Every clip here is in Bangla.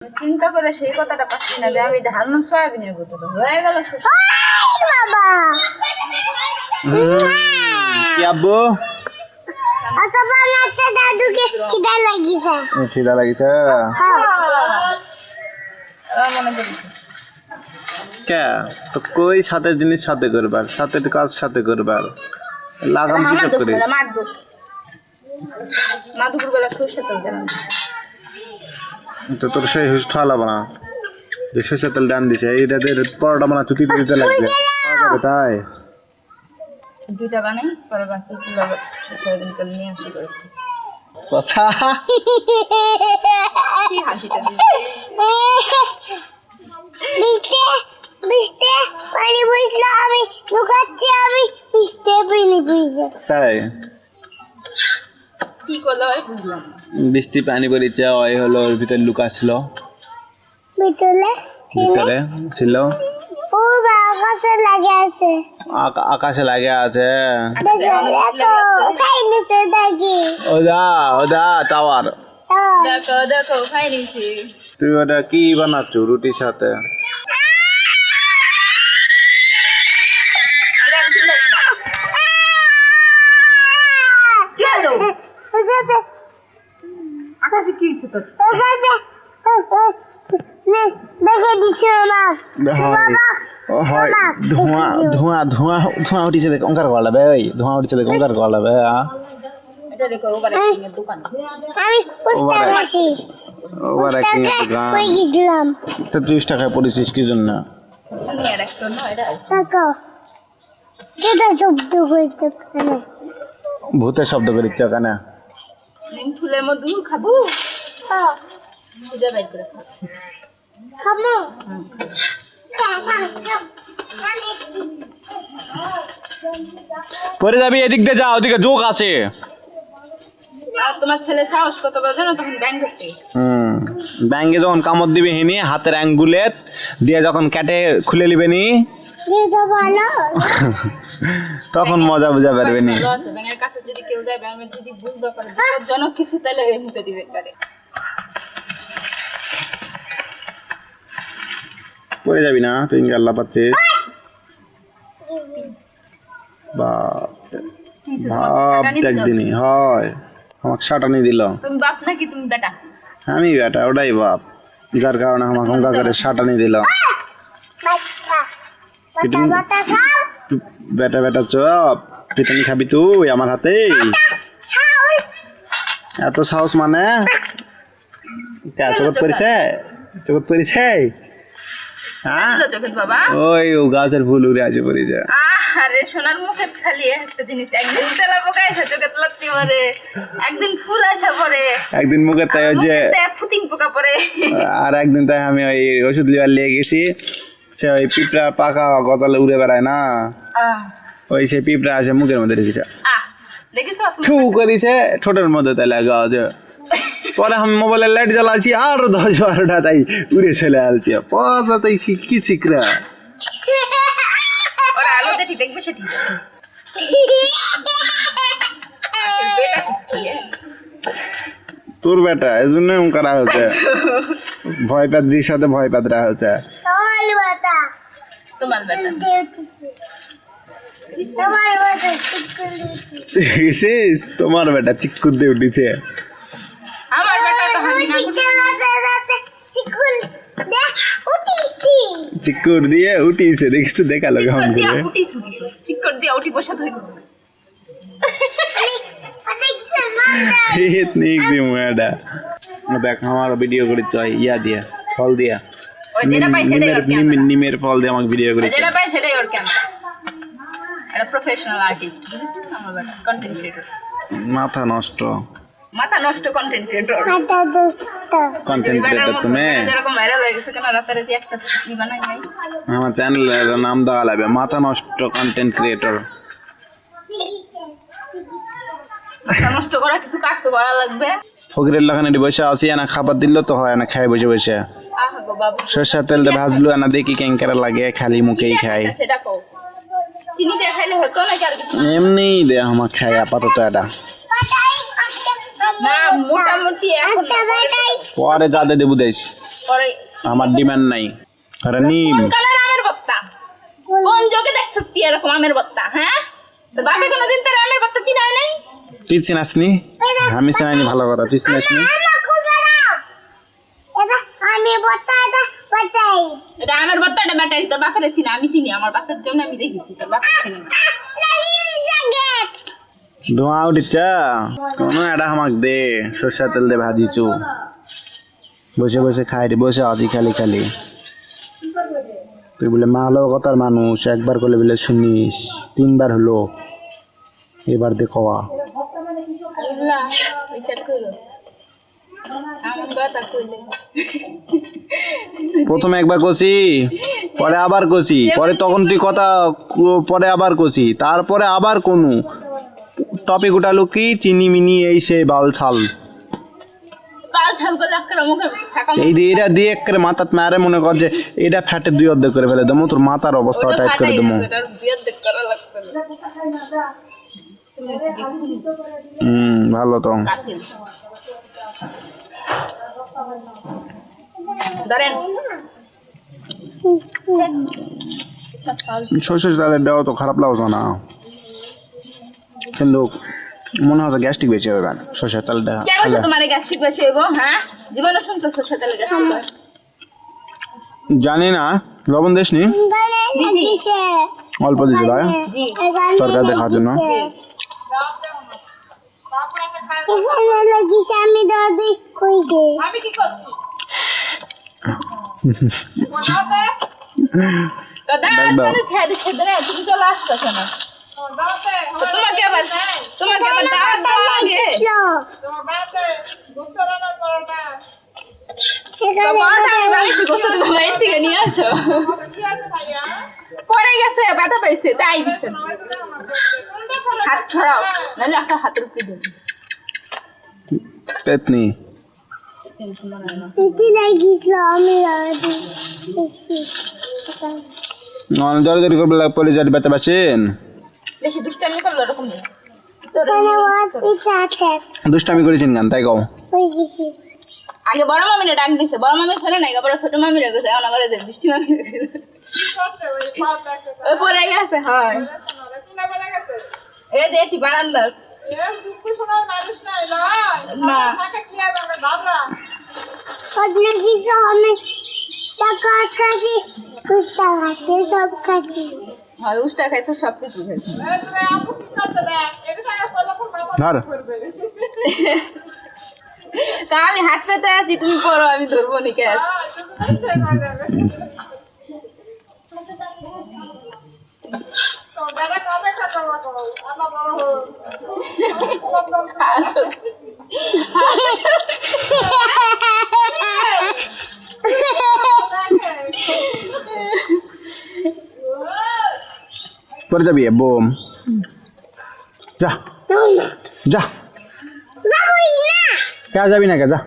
চিন্তা করে সেই কথাটা পাচ্ছি না যে আমি ধারণ সয়াবিনের বোতল হয়ে গেল বাবা কি আব্বু আচ্ছা বানাতে দাদুকে খিদা লাগিছে খিদা লাগিছে মনে পড়েছে কে তো কই সাথে জিনিস সাথে করবার সাথে কাজ সাথে করবার লাগাম কি সব করে মা দুপুরবেলা সরষে তেল দেন তো তোর সেই ঠালা বানা যে সরষের তেল দান দিছে এইটাদের পরোটা বানা চুটি দিতে লাগবে তাই দুইটা বানাই পরে বাকি সয়াবিন তেল নিয়ে আসি করেছি কথা কি হাসিটা মিস্টে মিস্টে পানি বুঝলো আমি লুকাচ্ছি আমি মিস্টে পানি বুঝলো তাই কি করলো হয় বুঝলাম না বৃষ্টি পানি পড়িছে ওই হলো ওর ভিতরে লুকাছিল ভিতরে ভিতরে ছিল ও আকাশে লাগে আছে আকাশে লাগে আছে দেখো দেখো খাইনি সে দেখি ওদা টাওয়ার দেখো দেখো খাই নিয়েছি তুই ওটা কি বানাচ্ছ রুটির সাথে কি হলো ওকাছে আকাশে কি হয়েছে তোর ওকাছে নে দেখে দিছো না বাবা হয় ধোঁয়া ধোঁয়া ধোঁয়া ধোঁয়া উঠিছে দেখ অঙ্কার করা লাগবে ওই ধোঁয়া উঠিছে দেখ অঙ্কার করা লাগবে এটা দেখো ওবার একটা দোকান আমি পুস্তক আসি ওবার একদিন কই গেছিলাম তো 30 টাকায় পড়েছিস কি জন্য শুনি আর একটা না এটা দেখো কেটা শব্দ করছো কেন ভূতের শব্দ করিচ্ছ কেন নিম ফুলের মধু খাবো খুঁজে বাইর করে খাবো খামো পরে যাবি এদিক দিয়ে যা ওদিকে জোক আছে আর তোমার ছেলে সাহস কত বড় জানো তখন ব্যাংক করতে ব্যাঙ্গে যখন কামড় দিবে হিনি হাতের অ্যাঙ্গুলেট দিয়ে যখন কেটে খুলে নিবে নি এটা ভালো তখন মজা বুঝা পারবে নি ভালো আছে ব্যাংকের কাছে যদি কেউ যায় ব্যাংকের যদি বুঝতে পারে বিপজ্জনক কিছু তাহলে মুখে দিবে কারে পরে যাবি না তুই আল্লাহ পাচ্ছিস বাপ ভাব একদিনই হয় আমাকে সাটানি দিল তুমি বাপ নাকি তুমি বেটা আমি বেটা ওটাই বাপ যার কারণে আমাকে অঙ্কা করে সাটানি দিল বাচ্চা বাতা খাও বেটা বেটা চপ পিটানি খাবি তুই আমার হাতে এত সাহস মানে চোখত পড়েছে চোখত পড়েছে হ্যাঁ চোখের বাবা ওই ও গাছের ফুল উড়ে আছে পড়েছে আরে সোনার মুখে খালি একটা জিনিস একদিন তেলা পোকা এসে চোখে তলাতে পরে একদিন ফুল আসা পরে একদিন মুখে তাই যে ফুটিং পোকা পরে আর একদিন তাই আমি ওই ওষুধ লিবার লিয়ে গেছি সে ওই পিঁপড়া পাকা গতলে উড়ে বেড়ায় না ওই সে পিঁপড়া আসে মুখের মধ্যে রেখেছে দেখিছো ছু করেছে ঠোঁটের মধ্যে তাই লাগা আছে পরে আমি মোবাইলের লাইট জ্বালাচ্ছি আর 10-12টা তাই উড়ে চলে আসছে পয়সা তাই কি চিকরা ওরা আলো দেখি দেখবে সেটি তোর বেটা এই জন্য করা হচ্ছে ভয় পাদ্রির সাথে ভয় পাদ্রা হচ্ছে তোমার বাতা তোমার বেটা তোমার বাতা চিকুন দেখেছিস তোমার বেটা চিক্কুর দিয়ে উঠেছে আমার বেটা তো হামি না চিকুন দেখ উঠিছি চিক্কুর দিয়ে উঠিছে দেখিস দেখালো কেমন দিয়া করে উঠি ছুটি চিক্কর দিয়া উঠি বসা ধইব নিক দি মুয়াডা দেখ আমার ভিডিও করে চাই ইয়া দিয়া ফল দিয়া ওই যেটা পাই সেটাই ওর ক্যামেরা নিমের ফল দিয়ে আমাকে ভিডিও করে যেটা পাই সেটাই ওর ক্যামেরা এটা প্রফেশনাল আর্টিস্ট বুঝেছেন আমার বেটা কন্টেন্ট ক্রিয়েটর মাথা নষ্ট মাথা নষ্ট কন্টেন্ট ক্রিয়েটর আটা দোস্ত কন্টেন্ট ক্রিয়েটর তুমি যেরকম ভাইরাল হয়ে গেছে কেন রাতারাতি একটা ই বানাই নাই আমার চ্যানেলের নাম দেওয়া লাগবে মাথা নষ্ট কন্টেন্ট ক্রিয়েটর মাথা নষ্ট করা কিছু কাজ করা লাগবে ফকিরের লাগানে বসে আসি না খাবার দিল তো হয় না খাই বসে বসে আহ গো বাবু সরষের তেল দিয়ে ভাজলো না দেখি ক্যাঙ্কারা লাগে খালি মুখেই খাই সেটা কও চিনি দিয়ে খাইলে হতো না কি আর কিছু এমনি দে আমার খাই আপাতত এটা বাতাই না মোটামুটি এখন একটা বাটাই পরে যাতে দেবো দেশ পরে আমার ডিমান্ড নাই আরে নিম কোন কালার আমের বত্তা কোন যোগে দেখছস তুই এরকম আমের বত্তা হ্যাঁ তোর বাপে কোনোদিন তোর আমের বত্তা চিনায় নাই তুই চিনাসনি আমি চিনাইনি ভালো কথা তুই চিনাসনি আমি বাটাই এটা আমের বত্তা এটা ব্যাটারি তোর বাপের চিনা আমি চিনি আমার বাপের জন্য আমি দেখেছি তোর বাপের চিনি না ধোঁয়া উঠিচ্ছা কোনো এটা আমাকে দে সরষের তেল দিয়ে ভাজিছু বসে বসে খাই রে বসে আছি খালি খালি তুই বলে মা হলো কথার মানুষ একবার করলে বলে শুনিস 3 বার হলো এবার দেখোয়া আল্লাহ বিচার করো আমার কথা কইলে প্রথমে একবার কষি পরে আবার কষি পরে তখন তুই কথা পরে আবার কষি তারপরে আবার কোনো টপিক উঠালো কি চিনি মিনি এই সে বাল ছাল পাল ছাল করলে একটা মুখে ছাকা এই দিয়ে এটা দিয়ে একেবারে মাথাত মারে মনে কর যে এটা ফ্যাটে 2 অর্ধেক করে ফেলে দেবো তোর মাথার অবস্থা টাইট করে দেবো এটার বিয়ার দেখ করা লাগবে তুমি কি ভালো তো কাটিল ধরেন সরষের তেলের দেওয়া তো খারাপ লাগছে না কিন্তু মনে হচ্ছে গ্যাস্ট্রিক বেঁচে হবে সরষের তেলটা কে বলছে তোমার গ্যাস্ট্রিক বেশি হইব হ্যাঁ জীবনে শুনছো সরষে তেল গ্যাস্ট্রিক হয় জানি না লবণ দিস নি অল্প দিতে হয় জি তরকারি দেখার জন্য আমি দাদি কইছে আমি কি করছি দাদা দাও। মানে ছেড়ে ছেড়ে না তুমি চলে আসছো না তোমাকে আবার দাওয়াত দেওয়া লাগে তোমারটা আমি বানাইছি গোস্ত তুমি বাইরে থেকে নিয়ে আসো পরে গেছে ব্যথা পাইছে তাই দিচ্ছে হাত ছড়াও নাহলে একটা হাতের উপরে দেবো পেতনি এটি লাগিয়েছিল আমি দাদি জোরে জোরে করবে পরে যাতে ব্যথা পাচ্ছেন বেশি দুষ্টামি করলো এরকমই দুষ্টামি করেছেন গান তাই কও আগে বড় মামিনে ডাক দিছে বড় মামি শোনে নাই বড় ছোট মামি রেখেছে এখন আবার যে বৃষ্টি মামি রেখেছে ওই পরে গেছে হয় এই যে এটি বারান্দা না আমি টাকা খাচ্ছি কুস্তা খাচ্ছি সব খাচ্ছি হয় উষ্টা খাইছে সব কিছু খাইছে ধর তা আমি হাত পেতে আছি তুমি পড়ো আমি ধরবো নি ক্যাশ পরে যাবি বোম যা যা কে যাবি না কে যা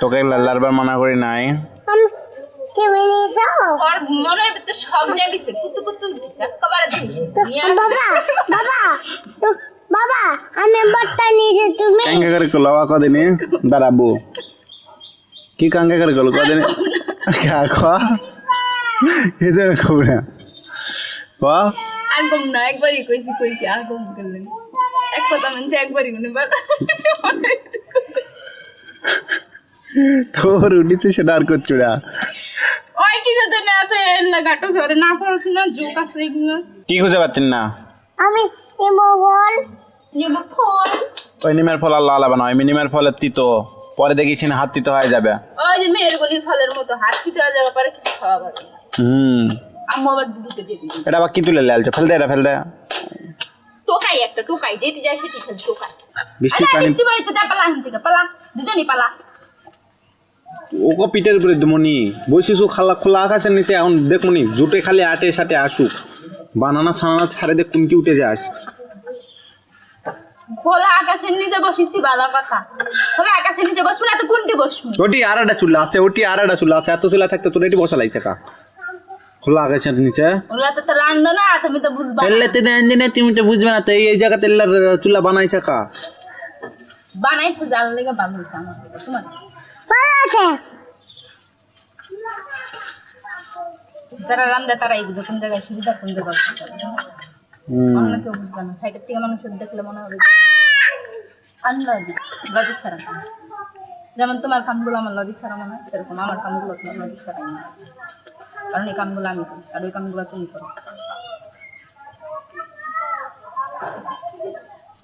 তোকে লারবার মানা করি নাই ওর মনের ভিতরে সব জাগিছে কুতু কুতু দিছে একেবারে দিছে বাবা আমি বাট্টা নিয়েছি তুমি কাঙ্গা করে কলো কদিনে দাঁড়াবো কি কাঙ্গা করে কলো কদিনে খা এই যে খাবো না আর কম না একবারই কইছি আর কম করলেন এক কথা মানছে একবারই মনে বার তোর উঠেছে সেটা আর করছো না ওই কিছু তো না আছে লাগাটো সরে না পড়াশোনা জোক আছে এগুলো কি খুঁজে পাচ্ছেন না আমি বল নিব ফল ওই নিমের ফল আল্লাহ আল্লাহ বানা নিমের ফলের তিতো পরে দেখিছি না হাত তিতো হয়ে যাবে ওই যে মেহরগনির ফলের মতো হাত পিতে হয়ে যাবে পরে কিছু খাওয়া পারবে না আম্মু আবার দুধে দিয়ে দিবি এটা আবার কি তুলে লেলছে ফেল দে এটা ফেল দে টোকাই একটা টোকাই যেতে যায় সেটি খেল টোকাই বৃষ্টি আরে পানি বৃষ্টি বাড়িতে যা পালা থেকে পালা দুজনই পালা ওকে পিঠের উপরে দেবনি বসিসু খালা খোলা আকাশের নিচে এখন দেখমনি জুটে খালি আটে সাটে আসুক বানানা ছানানা ছাড়ে দেখ কোনটি উঠে যায় খোলা আকাশের নিচে বসিছি ভালো কথা খোলা আকাশের নিচে বসবো না তো কোনটি বসবো ওটি আরেকটা চুলা আছে ওটি আরেকটা চুলা আছে এত চুলা থাকতে তোর এটি বসা লাগছে কা খোলা আকাশের নিচে ওগুলা তো রান্ধো না, তুমি তো বুঝবা না। তেলে তেলে আনদিনে তুমি তো বুঝবে না, তো এই জায়গা তেলের চুলা বানাইছে কা? বানাইছে জাল লেগে ভালো হয়েছে আমার কাছে, তোমার ভালো আছে যারা রান্ধে তারা এই বুঝে কোন জায়গায় সুবিধা কোন জায়গায় অসুবিধা। অন্য কেউ বুঝবে না, সাইডের থেকে মানুষের দেখলে মনে হবে আনলজিক, লজিক ছাড়া কাম। যেমন তোমার কামগুলো আমার লজিক ছাড়া মনে হয়, সেরকম আমার কামগুলো তোমার লজিক ছাড়াই মনে হয়। কারণ এই কামগুলো আমি করি আর ওই কামগুলো তুমি করো।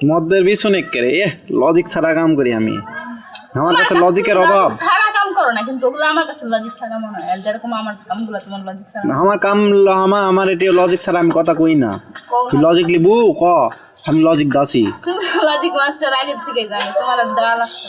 মদের পিছনে করে লজিক ছাড়া কাম করি আমি, আমার কাছে লজিকের অভাব। সারা কাম করো না, কিন্তু ওগুলো আমার কাছে লজিক ছাড়া মনে হয়। আর যেরকম আমার কামগুলো তোমার লজিক ছাড়া আমার কাম আমার এটি লজিক ছাড়া আমি কথা কই না। তুই লজিক লিবু ক, আমি লজিক দাসি। তুমি লজিক মাস্টার আগের থেকে জানো, তোমার আর দেওয়া লাগছে না।